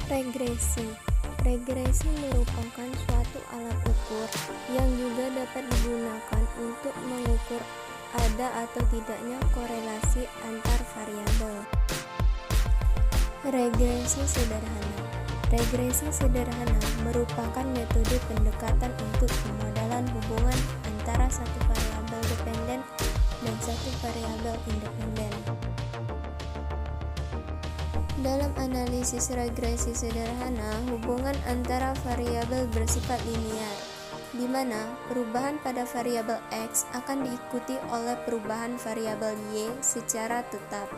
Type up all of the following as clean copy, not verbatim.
Regresi. Regresi merupakan suatu alat ukur yang juga dapat digunakan untuk mengukur ada atau tidaknya korelasi antar variabel. Regresi sederhana. Regresi sederhana merupakan metode pendekatan untuk pemodelan hubungan antara satu variabel dependen dan satu variabel independen. Dalam analisis regresi sederhana, hubungan antara variabel bersifat linear, di mana perubahan pada variabel X akan diikuti oleh perubahan variabel Y secara tetap.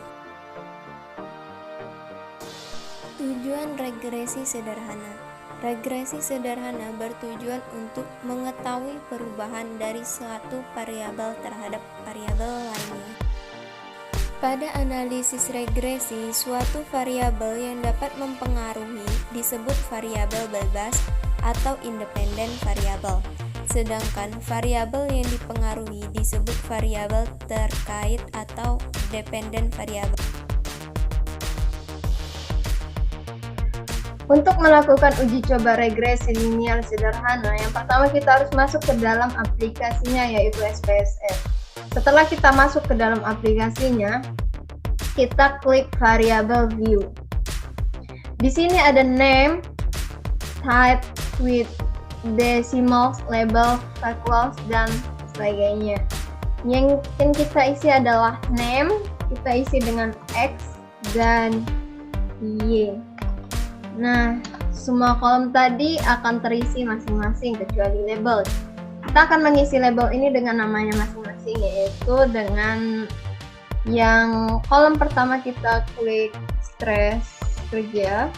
Tujuan regresi sederhana. Regresi sederhana bertujuan untuk mengetahui perubahan dari suatu variabel terhadap variabel lainnya. Pada analisis regresi, suatu variabel yang dapat mempengaruhi disebut variabel bebas atau independen variabel, sedangkan variabel yang dipengaruhi disebut variabel terkait atau dependen variabel. Untuk melakukan uji coba regresi linear sederhana, yang pertama kita harus masuk ke dalam aplikasinya, yaitu SPSS. Setelah kita masuk ke dalam aplikasinya, kita klik variable view. Di sini ada name, type, with, decimals, label, equals, dan sebagainya. Yang kita isi adalah name, kita isi dengan X dan Y. Nah, semua kolom tadi akan terisi masing-masing kecuali label. Kita akan mengisi label ini dengan namanya masing-masing, yaitu dengan yang kolom pertama kita klik stres kerja,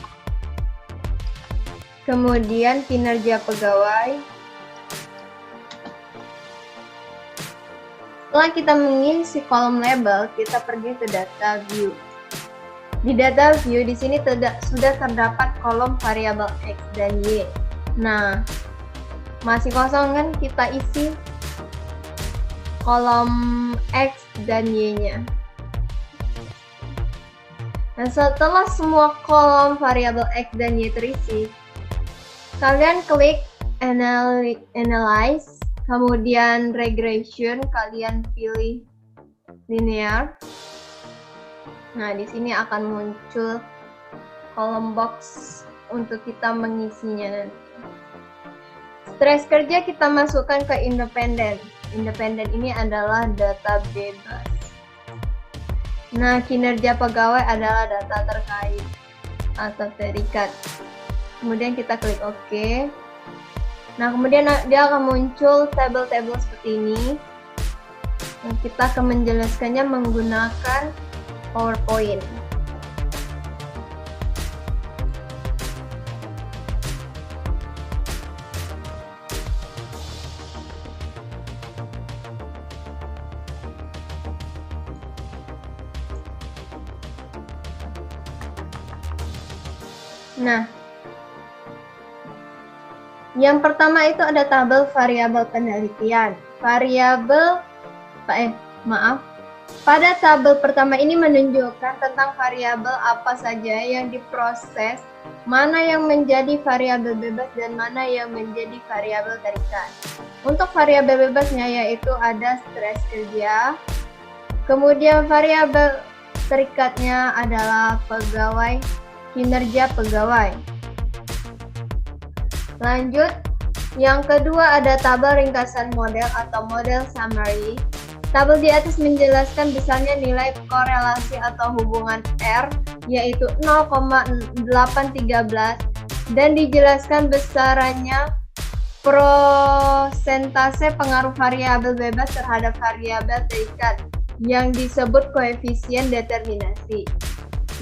kemudian kinerja pegawai. Setelah kita mengisi kolom label, kita pergi ke data view. Di data view di sini sudah terdapat kolom variabel X dan Y. Nah, masih kosong kan, kita isi kolom X dan Y-nya. Nah, setelah semua kolom variabel X dan Y terisi, kalian klik Analyze, kemudian Regression, kalian pilih Linear. Nah, di sini akan muncul kolom box untuk kita mengisinya nanti. Stres kerja kita masukkan ke independen. Independen ini adalah data bebas. Nah, kinerja pegawai adalah data terkait atau terikat. Kemudian kita klik OK. Nah, kemudian dia akan muncul tabel-tabel seperti ini. Nah, kita akan menjelaskannya menggunakan PowerPoint. Nah, yang pertama itu ada tabel variabel penelitian. Pada tabel pertama ini menunjukkan tentang variabel apa saja yang diproses, mana yang menjadi variabel bebas dan mana yang menjadi variabel terikat. Untuk variabel bebasnya yaitu ada stres kerja, kemudian variabel terikatnya adalah pegawai, kinerja pegawai. Lanjut, yang kedua ada tabel ringkasan model atau model summary. Tabel di atas menjelaskan besarnya nilai korelasi atau hubungan R, yaitu 0,813, dan dijelaskan besarannya prosentase pengaruh variabel bebas terhadap variabel terikat, yang disebut koefisien determinasi,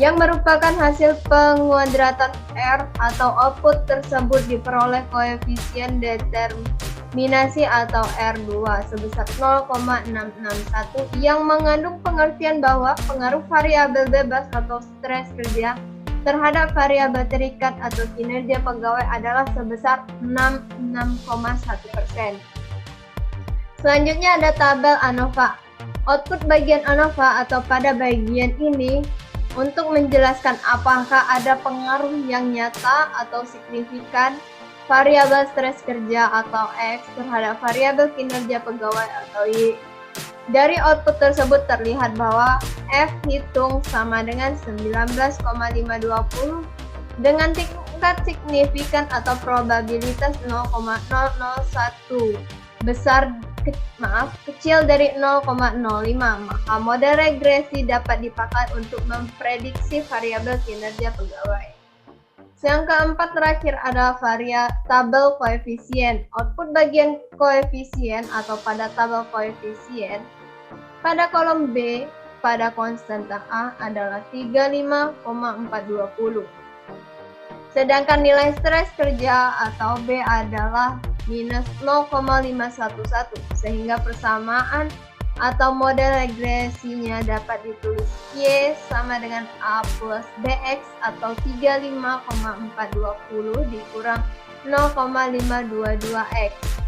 yang merupakan hasil penguadratan R atau output tersebut diperoleh koefisien determinasi atau R2 sebesar 0,661 yang mengandung pengertian bahwa pengaruh variabel bebas atau stres kerja terhadap variabel terikat atau kinerja pegawai adalah sebesar 66,1%. Selanjutnya ada tabel ANOVA. Output bagian ANOVA atau pada bagian ini Untuk menjelaskan apakah ada pengaruh yang nyata atau signifikan variabel stres kerja atau X terhadap variabel kinerja pegawai atau Y. Dari output tersebut terlihat bahwa F hitung sama dengan 19,520 dengan tingkat signifikan atau probabilitas 0,001 kecil dari 0,05, maka model regresi dapat dipakai untuk memprediksi variabel kinerja pegawai. Yang keempat terakhir adalah tabel koefisien. Output bagian koefisien atau pada tabel koefisien pada kolom B pada konstanta A adalah 35,420. Sedangkan nilai stres kerja atau B adalah minus 0,511, sehingga persamaan atau model regresinya dapat ditulis Y sama dengan A plus BX atau 35,420 dikurang 0,522X.